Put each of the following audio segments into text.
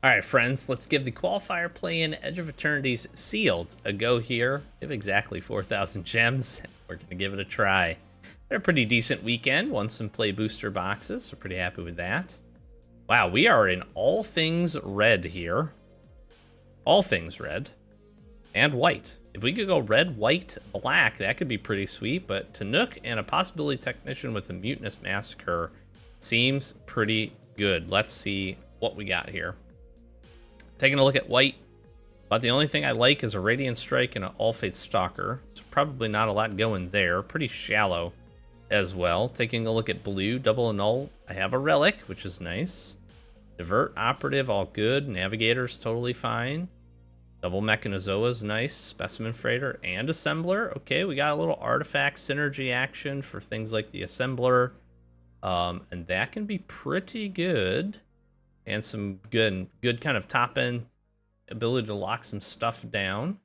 All right, friends, let's give the Qualifier play-in Edge of Eternities Sealed a go here. We have exactly 4,000 gems. We're going to give it a try. Had a pretty decent weekend. Won some play booster boxes, so pretty happy with that. Wow, we are in all things red here. All things red. And white. If we could go red, white, black, that could be pretty sweet, but Tanook and a possibility technician with a Mutinous Massacre seems pretty good. Let's see what we got here. Taking a look at white, but the only thing I like is a Radiant Strike and an All-Fate Stalker. So probably not a lot going there. Pretty shallow as well. Taking a look at blue, double annul. I have a Relic, which is nice. Divert, Operative, all good. Navigator's totally fine. Double Mechanozoa is nice. Specimen Freighter and Assembler. Okay, we got a little artifact synergy action for things like the Assembler. And that can be pretty good. And some good kind of top-end ability to lock some stuff down.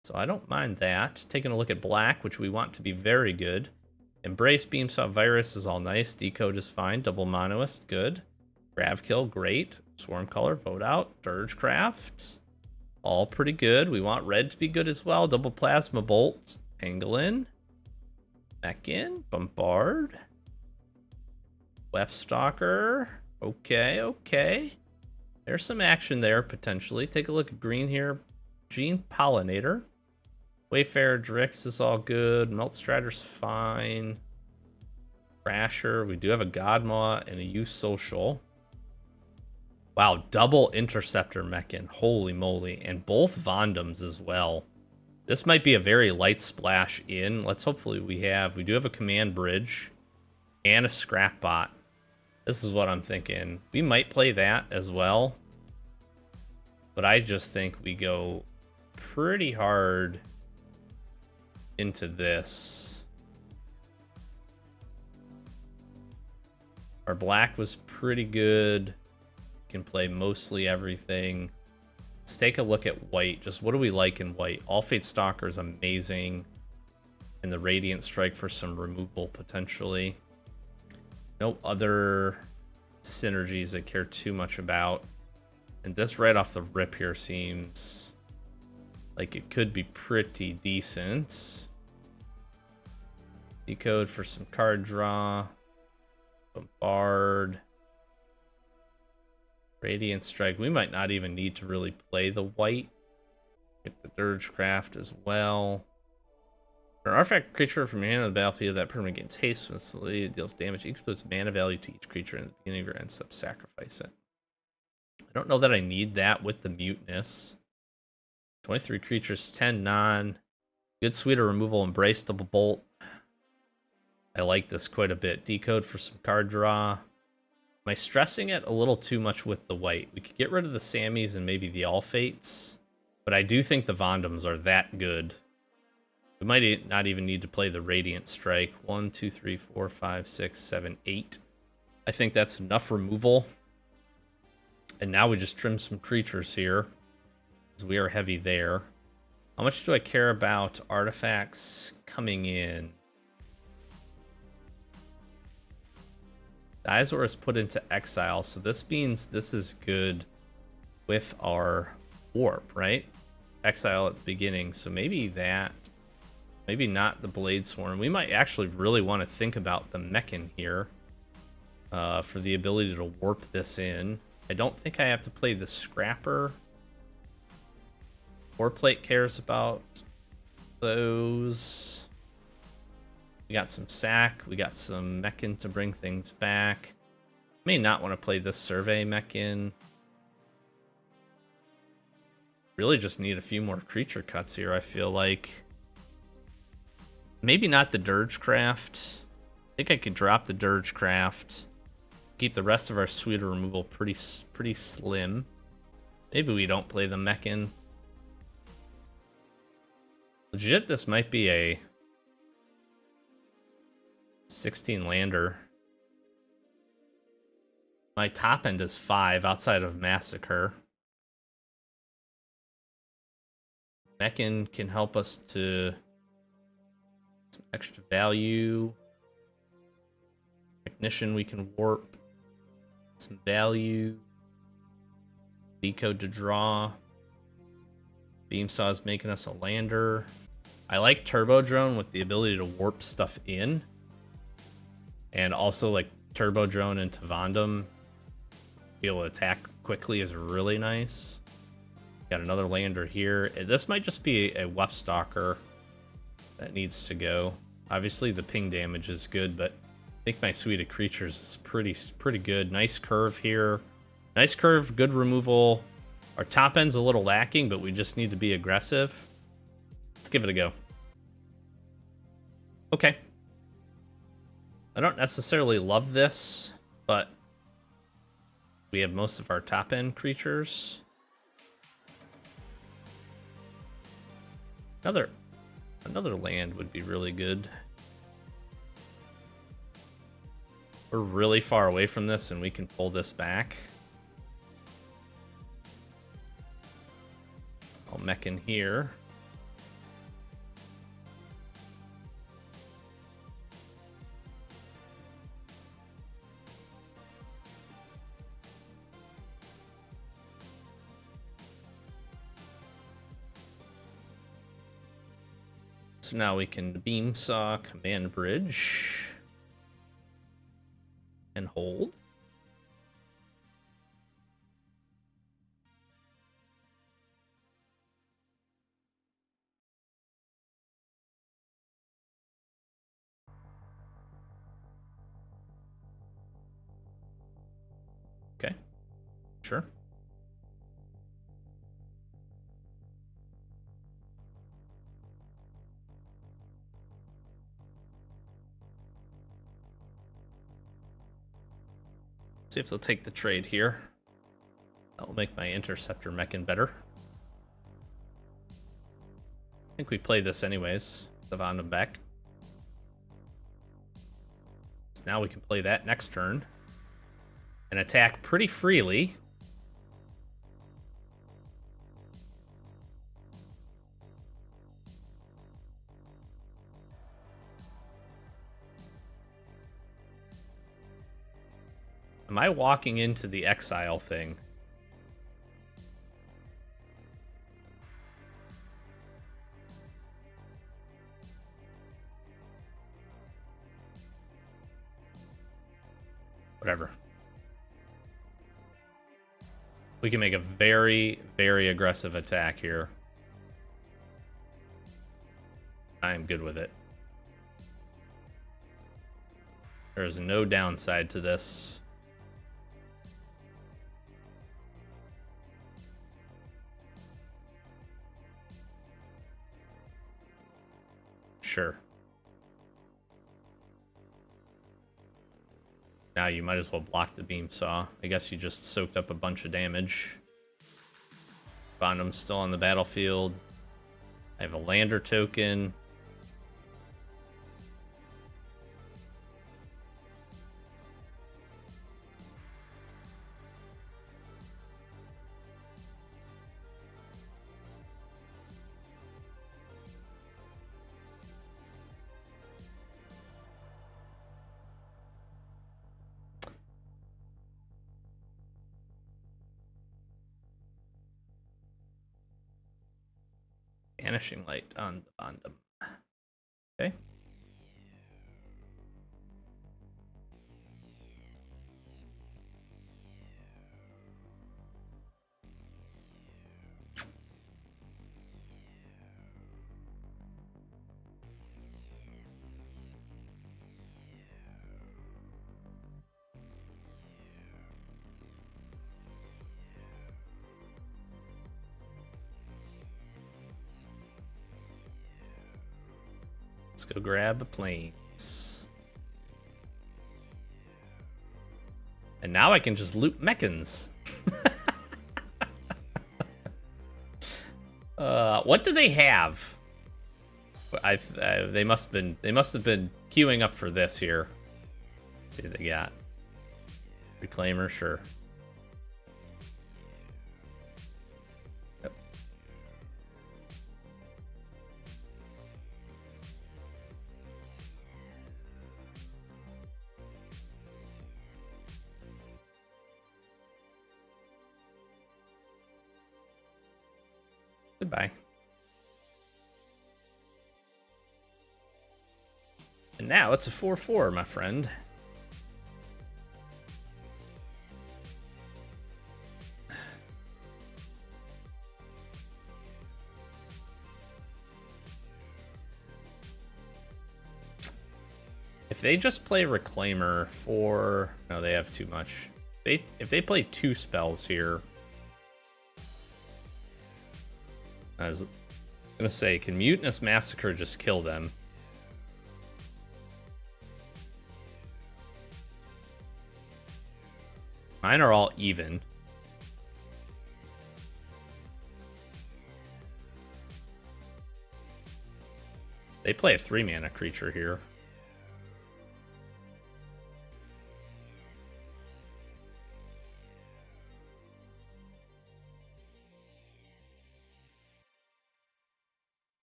So I don't mind that. Taking a look at black, which we want to be very good. Embrace, Beam Saw, Virus is all nice. Decode is fine. Double Monoist, good. Gravkill, great. Swarm Color, vote out. Dirgecraft, all pretty good. We want red to be good as well. Double Plasma Bolt. Pangolin. Mechan. Bombard. Weftstalker. Okay. There's some action there, potentially. Take a look at green here. Gene Pollinator. Wayfarer Drix is all good. Meltstrider's fine. Crasher. We do have a Godmaw and a Use Social. Wow, double Interceptor Mechan. Holy moly. And both Vondoms as well. This might be a very light splash in. Let's hopefully we do have a Command Bridge and a Scrap Bot. This is what I'm thinking. We might play that as well. But I just think we go pretty hard into this. Our black was pretty good. Can play mostly everything. Let's take a look at white. Just what do we like in white? All-Fate Stalker is amazing. And the Radiant Strike for some removal, potentially. No other synergies I care too much about. And this right off the rip here seems like it could be pretty decent. Decode for some card draw. Bombard. Radiant Strike. We might not even need to really play the white. Get the Dirgecraft as well. An artifact creature from your hand on the battlefield that permanent gains haste when it deals damage equal to its mana value to each creature in the beginning of your end step. Sacrifice it. I don't know that I need that with the Mutinous. 23 creatures, 10 non. Good suite of removal, Embrace, Double Bolt. I like this quite a bit. Decode for some card draw. Am I stressing it a little too much with the white? We could get rid of the Sammies and maybe the All-Fates. But I do think the Vondoms are that good. We might not even need to play the Radiant Strike. 1, 2, 3, 4, 5, 6, 7, 8. I think that's enough removal. And now we just trim some creatures here, because we are heavy there. How much do I care about artifacts coming in? Dizor is put into exile, so this means this is good with our warp, right? Exile at the beginning, so maybe that. Maybe not the Blade Swarm. We might actually really want to think about the Mechan here for the ability to warp this in. I don't think I have to play the Scrapper. Warplate cares about those. We got some Sack. We got some Mechan to bring things back. May not want to play this Survey Mechan. Really just need a few more creature cuts here, I feel like. Maybe not the Dirgecraft. I think I could drop the Dirgecraft. Keep the rest of our suite of removal pretty slim. Maybe we don't play the Mechan. Legit, this might be a 16 lander. My top end is 5 outside of Massacre. Mechan can help us to some extra value. Technician we can warp. Some value. Decode to draw. Beamsaw is making us a lander. I like Turbo Drone with the ability to warp stuff in. And also, like, Turbo Drone into Vondom, be able to attack quickly is really nice. Got another lander here. This might just be a Weft Stalker that needs to go. Obviously, the ping damage is good, but I think my suite of creatures is pretty good. Nice curve here. Nice curve, good removal. Our top end's a little lacking, but we just need to be aggressive. Let's give it a go. Okay. I don't necessarily love this, but we have most of our top end creatures. Another land would be really good. We're really far away from this and we can pull this back. I'll mech in here. So now we can Beamsaw, Command Bridge, and hold. Okay, sure. See if they'll take the trade here. That'll make my Interceptor mechin better. I think we play this anyways. The Vondom back. So now we can play that next turn. And attack pretty freely. Am I walking into the exile thing? Whatever. We can make a very, very aggressive attack here. I am good with it. There's no downside to this. Sure. Now you might as well block the Beamsaw. I guess you just soaked up a bunch of damage. Vondom's still on the battlefield. I have a lander token. Vanishing Light on the Vondom. Okay. Let's go grab a planes. And now I can just loot mechans. What do they have? They must have been queuing up for this here. Let's see what they got. Reclaimer, sure. Yep. Goodbye. And now it's a 4/4, my friend. If they just play Reclaimer for... No, they have too much. If they play 2 spells here... I was gonna say, can Mutinous Massacre just kill them? Mine are all even. They play a 3-mana creature here.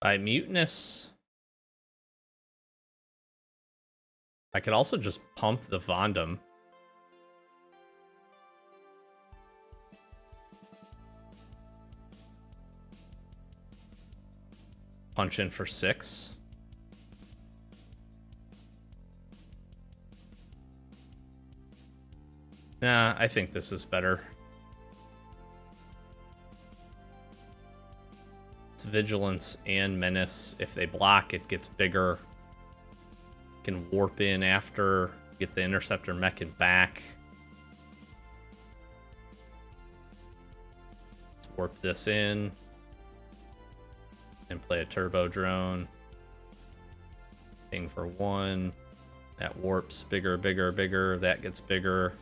By Mutinous... I could also just pump the Vondum. Punch in for 6. Nah, I think this is better. It's Vigilance and Menace. If they block, it gets bigger. Can warp in after, get the Interceptor mech back. Let's warp this in. And play a Turbo Drone. Ping for 1. That warps bigger, bigger, bigger. That gets bigger.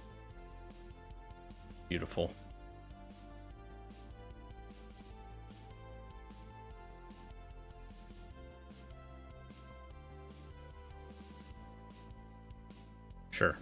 Beautiful. Sure.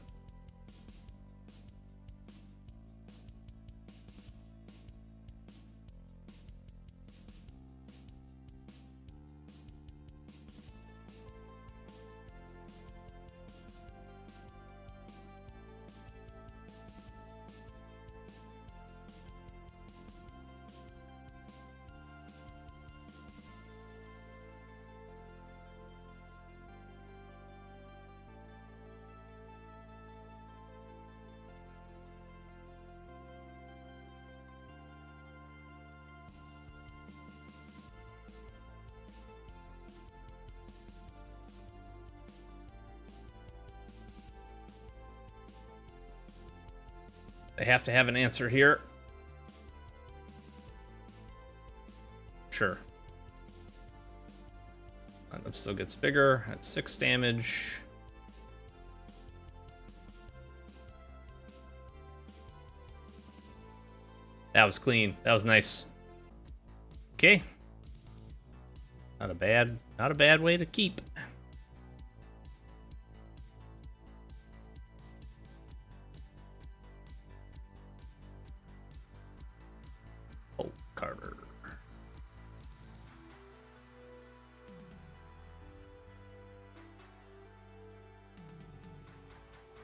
They have to have an answer here. Sure. It still gets bigger. That's 6 damage. That was clean. That was nice. Okay. Not a bad way to keep. Oh, Carter.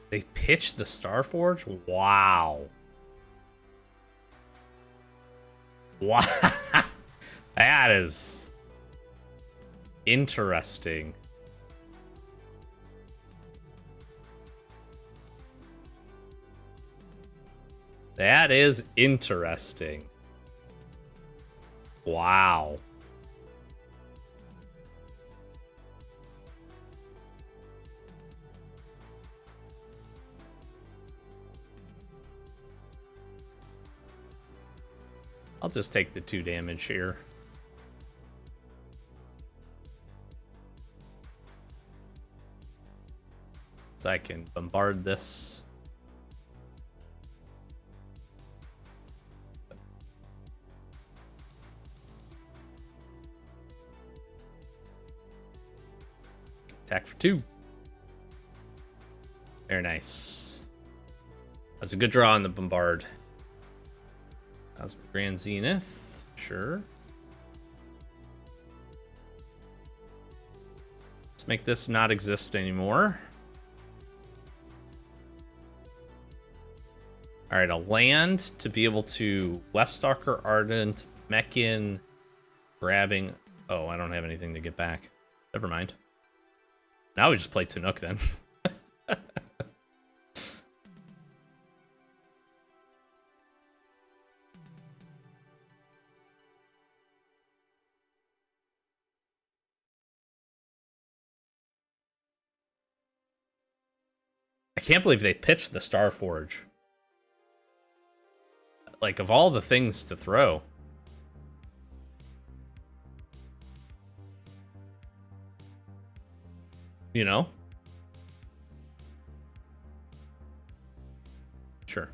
They pitched the Starforge? Wow. Wow. That is interesting. That is interesting. Wow. I'll just take the 2 damage here. So I can bombard this. Attack for 2. Very nice. That's a good draw on the bombard. That's Grand Zenith. Sure. Let's make this not exist anymore. Alright, a land to be able to Leftstalker Ardent, Mechin, Grabbing... Oh, I don't have anything to get back. Never mind. Now we just play Tanook then. I can't believe they pitched the Starforge. Like, of all the things to throw. You know? Sure.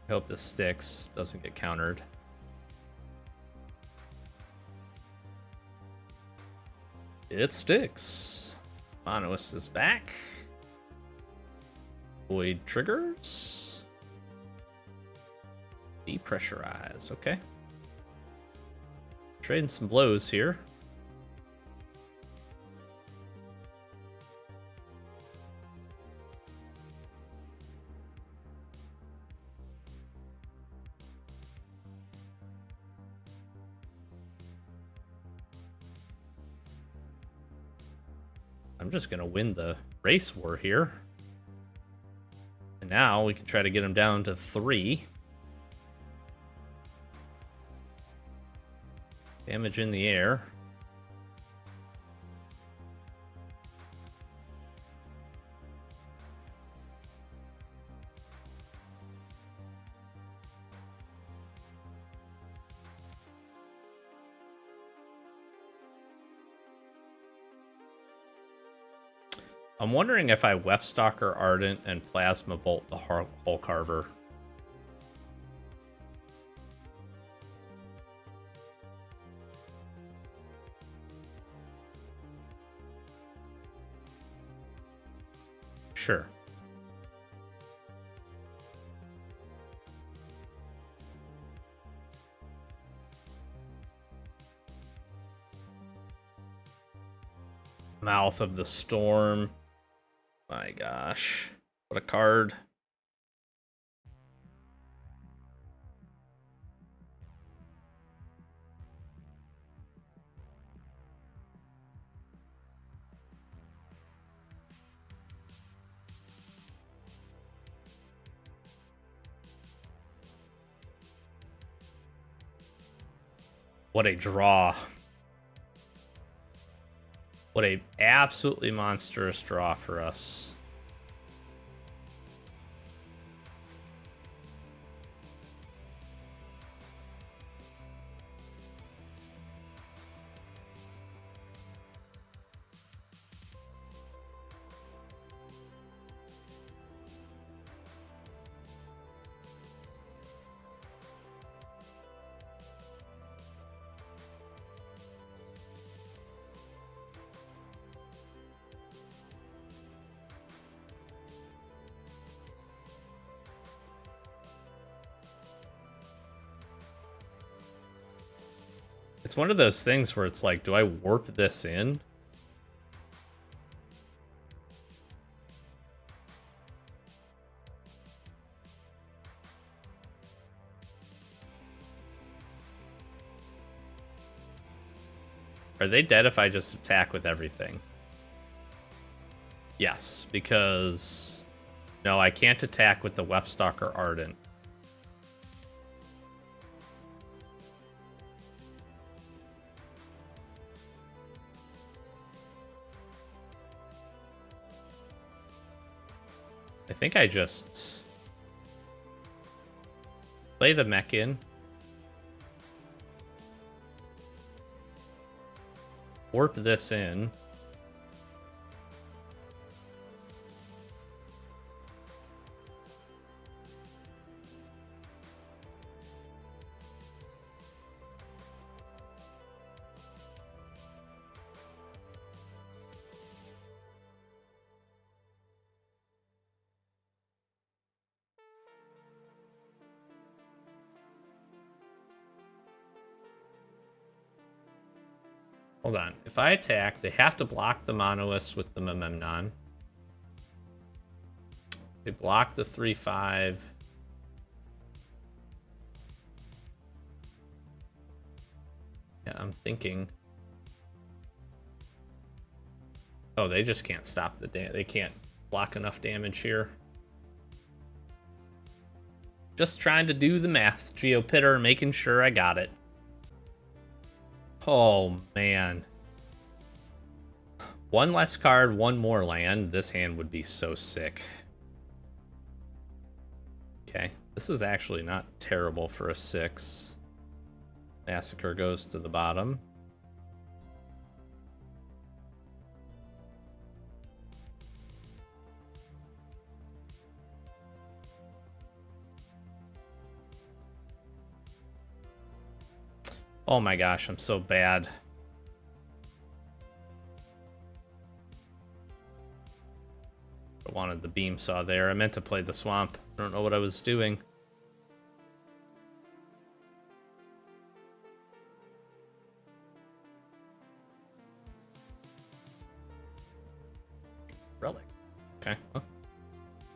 I hope this sticks, doesn't get countered. It sticks. Monoist is back. Void triggers. Depressurize, okay. Trading some blows here. I'm just gonna win the race war here. And now we can try to get him down to 3. Damage in the air. I'm wondering if I Weftstalker Ardent and Plasma Bolt the Hull Carver. Sure. Mouth of the Storm. My gosh. What a card. What a draw. What a absolutely monstrous draw for us. It's one of those things where it's like, do I warp this in? Are they dead if I just attack with everything? Yes, because... No, I can't attack with the Weftstalker Ardent. I think I just... play the mech in. Warp this in. Hold on. If I attack, they have to block the Monoist with the Memnon. They block the 3/5. Yeah, I'm thinking. Oh, they just can't stop the damage. They can't block enough damage here. Just trying to do the math, Geopitter, making sure I got it. Oh, man. One less card, one more land. This hand would be so sick. Okay, this is actually not terrible for a 6. Massacre goes to the bottom. Oh my gosh, I'm so bad. I wanted the beam saw there. I meant to play the swamp. I don't know what I was doing. Relic. Okay. Well,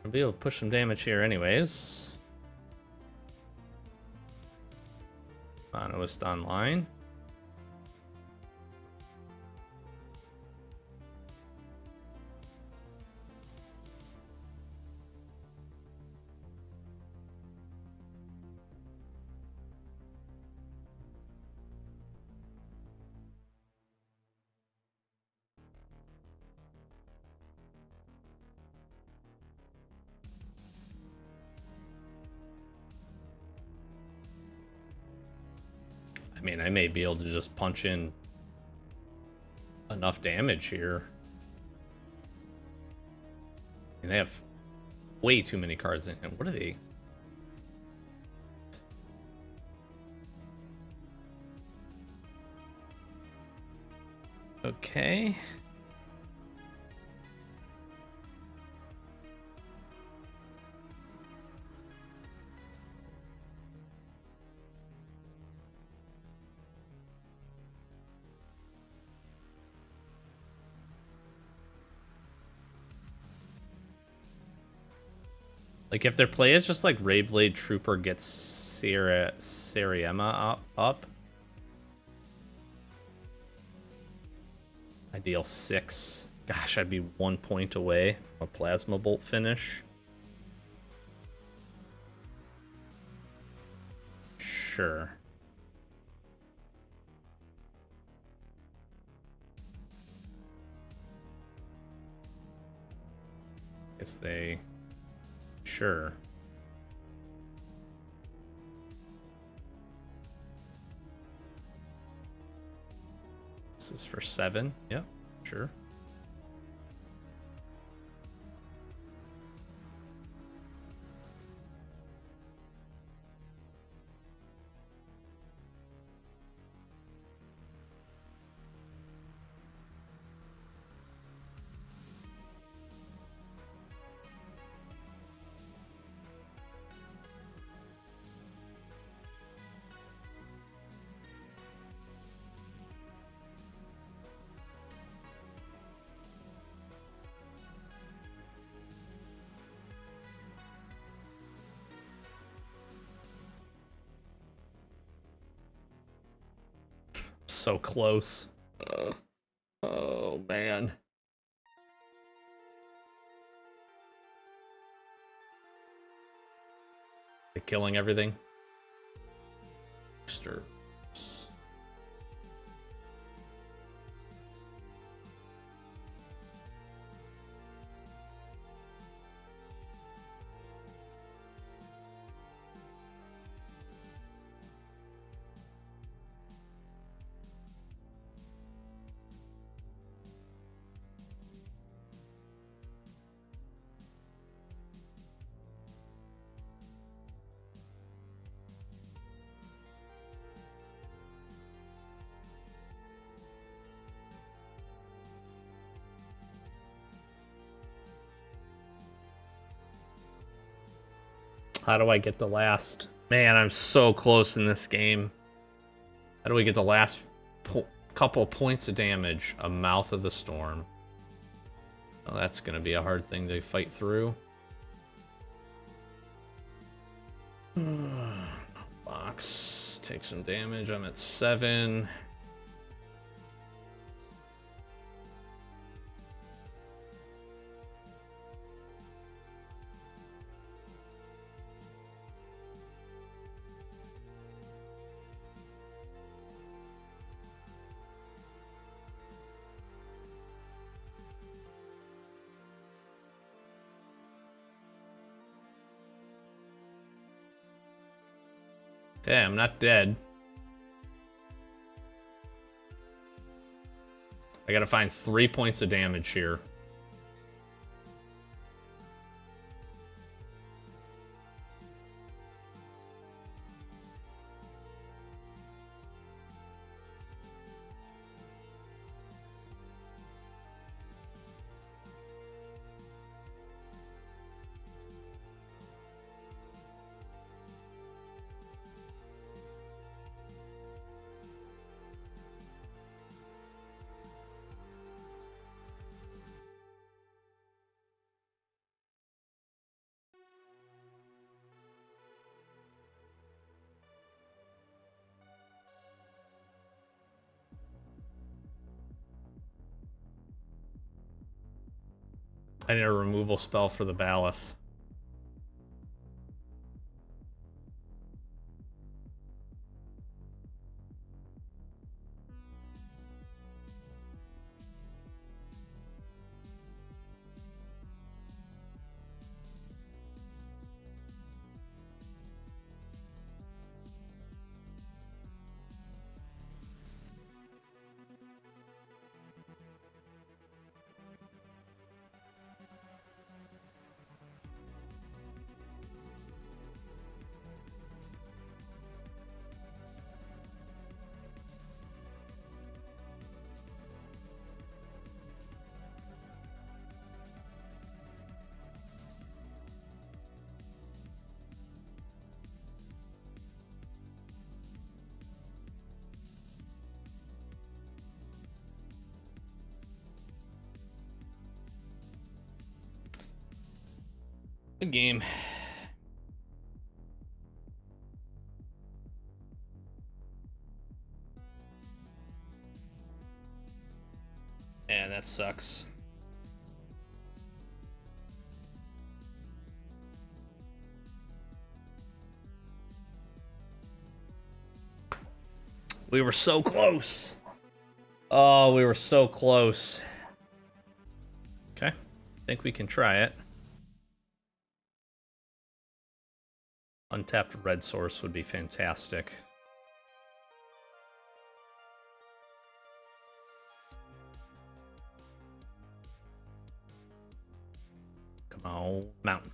I'll be able to push some damage here anyways. Monoist online. I mean, I may be able to just punch in enough damage here. And they have way too many cards in him. What are they? Okay. Like, if their play is just like Rayblade Trooper gets Sariema up, I deal 6. Gosh, I'd be 1 point away from a Plasma Bolt finish. Sure. Guess they... Sure. This is for 7. Yeah, sure. So close. Oh, man. They're killing everything. Stir. How do I get the last... Man, I'm so close in this game. How do we get the last couple points of damage, a Mouth of the Storm. Oh, that's going to be a hard thing to fight through. Box, take some damage. I'm at 7. Okay, I'm not dead. I gotta find 3 points of damage here. I need a removal spell for the Baloth. Good game. Man, that sucks. We were so close. Oh, we were so close. Okay, I think we can try it. Untapped red source would be fantastic. Come on, mountain.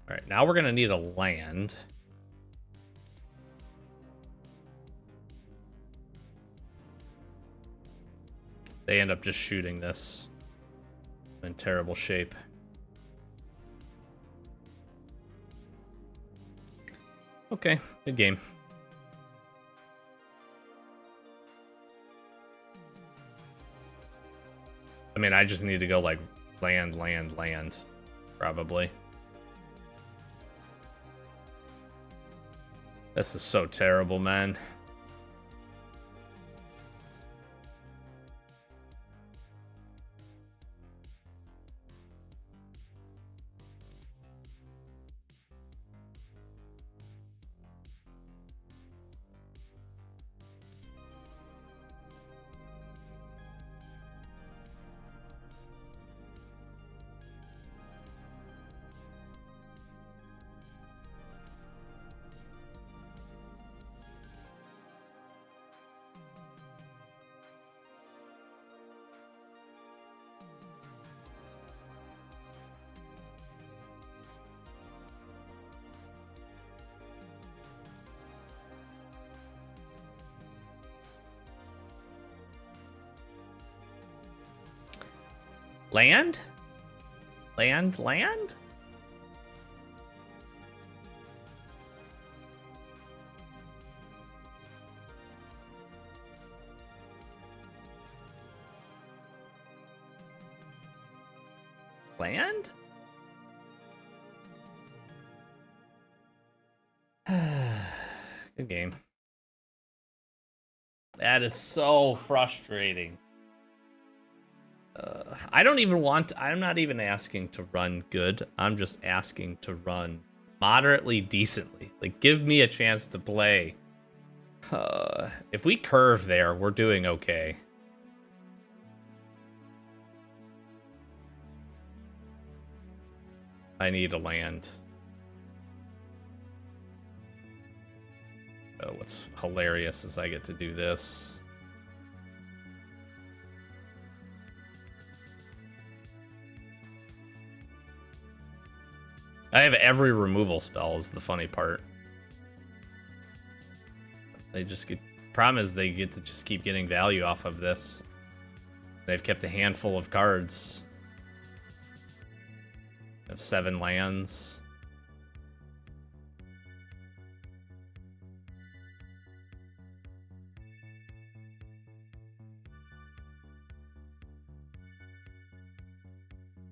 All right, now we're gonna need a land. They end up just shooting this. In terrible shape. Okay, good game. I mean, I just need to go like land, probably. This is so terrible, man. Land? Land? Land? Good game. That is so frustrating. I don't even want... I'm not even asking to run good. I'm just asking to run moderately decently. Like, give me a chance to play. If we curve there, we're doing okay. I need a land. Oh, what's hilarious is I get to do this. I have every removal spell is the funny part. They just get... Problem is they get to just keep getting value off of this. They've kept a handful of cards. They have 7 lands.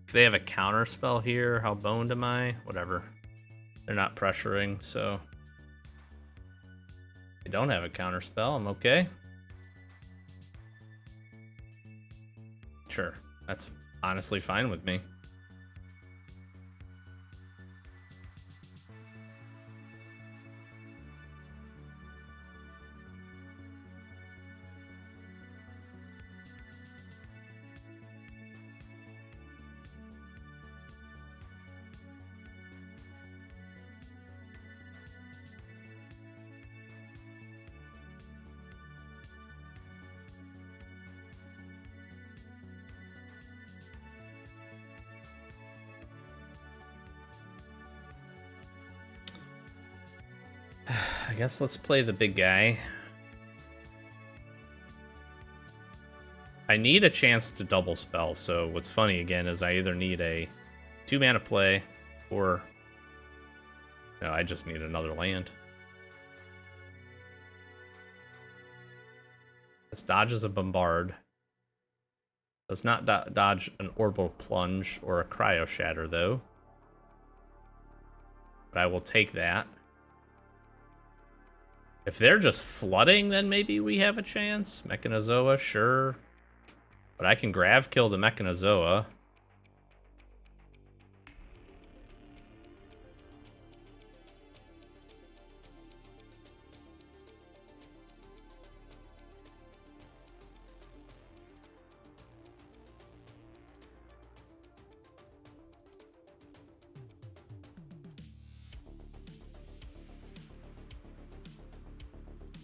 If they have a counter spell here, how boned am I? Whatever. They're not pressuring, so... They don't have a counter spell, I'm okay. Sure, that's honestly fine with me. I guess let's play the big guy. I need a chance to double spell, so what's funny again is I either need a 2-mana play or... No, I just need another land. This dodges a Bombard. Does not dodge an Orbital Plunge or a Cryo Shatter, though. But I will take that. If they're just flooding, then maybe we have a chance. Mechanozoa, sure. But I can grav kill the Mechanozoa.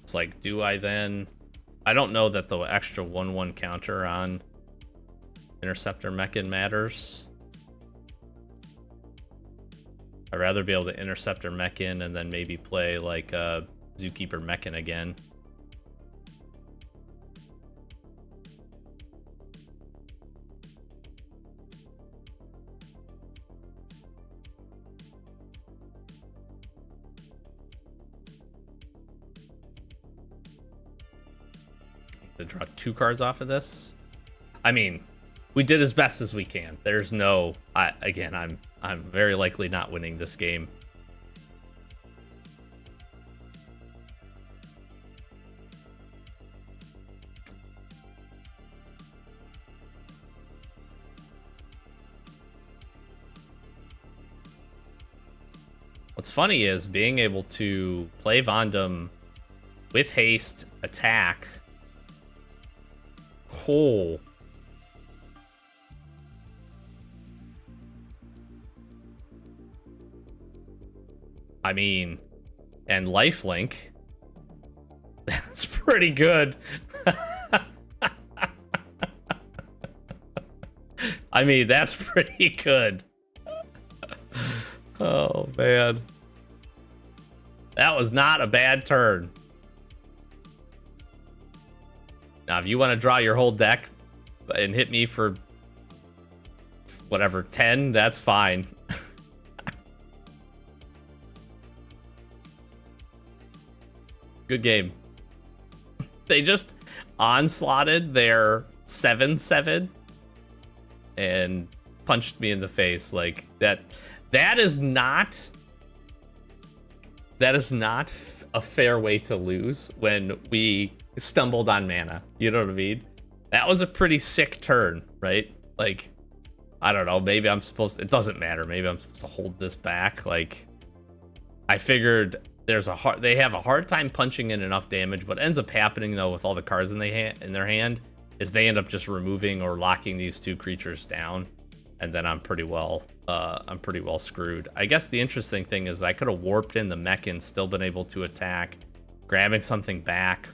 It's like, do I then... I don't know that the extra 1/1 counter on Interceptor Mechan matters. I'd rather be able to Interceptor Mechan and then maybe play like Zookeeper Mechan again. To draw 2 cards off of this. I mean, we did as best as we can. There's no... Again, I'm very likely not winning this game. What's funny is being able to play Vondum with haste, attack... Oh. I mean, and lifelink. That's pretty good. I mean, that's pretty good. Oh, man. That was not a bad turn. Now, if you want to draw your whole deck and hit me for whatever, 10, that's fine. Good game. They just onslaughted their 7/7 and punched me in the face. Like that is not a fair way to lose when we stumbled on mana. You know what I mean? That was a pretty sick turn, right? Like, I don't know, maybe I'm supposed to, it doesn't matter. Maybe I'm supposed to hold this back. Like, I figured they have a hard time punching in enough damage. What ends up happening though with all the cards in their hand is they end up just removing or locking these two creatures down, and then I'm pretty well screwed. I guess the interesting thing is I could have warped in the mech and still been able to attack, grabbing something back.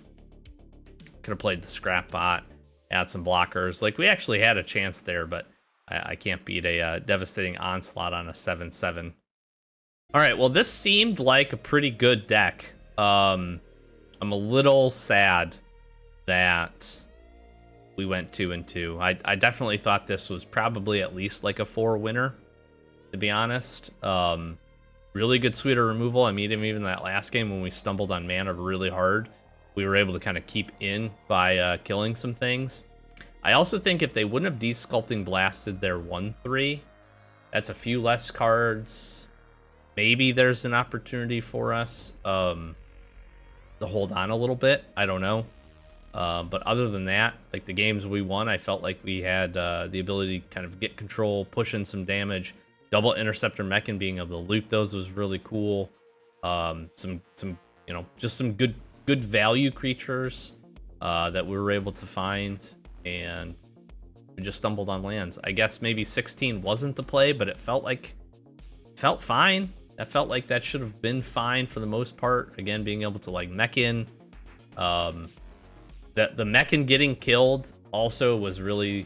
Could have played the scrap bot, add some blockers. Like, we actually had a chance there, but I can't beat a devastating onslaught on a 7/7. All right, well, this seemed like a pretty good deck. I'm a little sad that we went 2-2. I definitely thought this was probably at least like a 4 winner, to be honest. Really good sweeter removal. I mean, even that last game when we stumbled on mana really hard, we were able to kind of keep in by killing some things. I also think if they wouldn't have Desculpting Blasted their 1/3, that's a few less cards. Maybe there's an opportunity for us to hold on a little bit. I don't know. But other than that, like the games we won, I felt like we had the ability to kind of get control, push in some damage. Double Interceptor Mech and being able to loot those was really cool. Some just some good value creatures that we were able to find, and we just stumbled on lands. I guess maybe 16 wasn't the play, but it felt fine. I felt like that should have been fine for the most part. Again, being able to like mech in. The mech getting killed also was really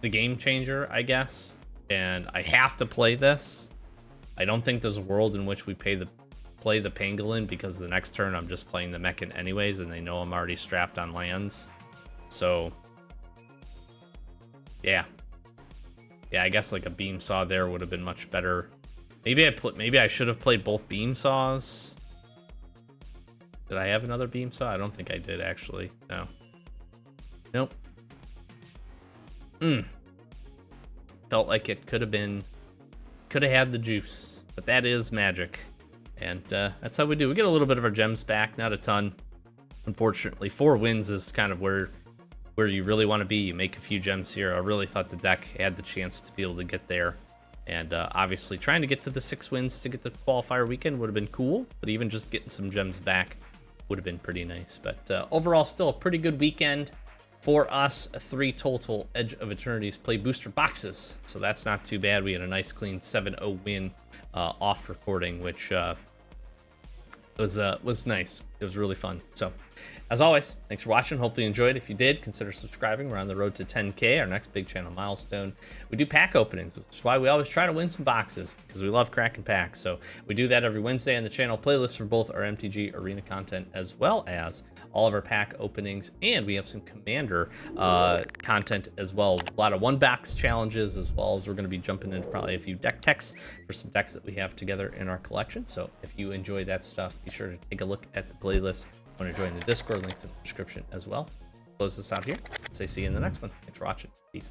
the game changer, I guess. And I have to play this. I don't think there's a world in which we play the Pangolin, because the next turn I'm just playing the Mechan anyways, and they know I'm already strapped on lands. So yeah, I guess like a Beam Saw there would have been much better. Maybe I should have played both Beam Saws. Did I have another Beam Saw? I don't think I did, actually. No. Nope. Felt like it could have had the juice, but that is Magic. And that's how we do. We get a little bit of our gems back, not a ton. Unfortunately, 4 wins is kind of where you really want to be. You make a few gems here. I really thought the deck had the chance to be able to get there. And obviously, trying to get to the 6 wins to get the qualifier weekend would have been cool. But even just getting some gems back would have been pretty nice. But overall, still a pretty good weekend for us. 3 total Edge of Eternities play booster boxes. So that's not too bad. We had a nice, clean 7-0 win off recording, which was nice. It was really fun. So, as always, thanks for watching. Hopefully you enjoyed. If you did, consider subscribing. We're on the road to 10K, our next big channel milestone. We do pack openings, which is why we always try to win some boxes, because we love cracking packs. So we do that every Wednesday on the channel. Playlists for both our MTG Arena content as well as all of our pack openings, and we have some Commander content as well. A lot of one-box challenges, as well as we're going to be jumping into probably a few deck techs for some decks that we have together in our collection. So if you enjoy that stuff, be sure to take a look at the playlist. Want to join the Discord, links in the description as well. Close this out here. Say see you in the next one. Thanks for watching. Peace.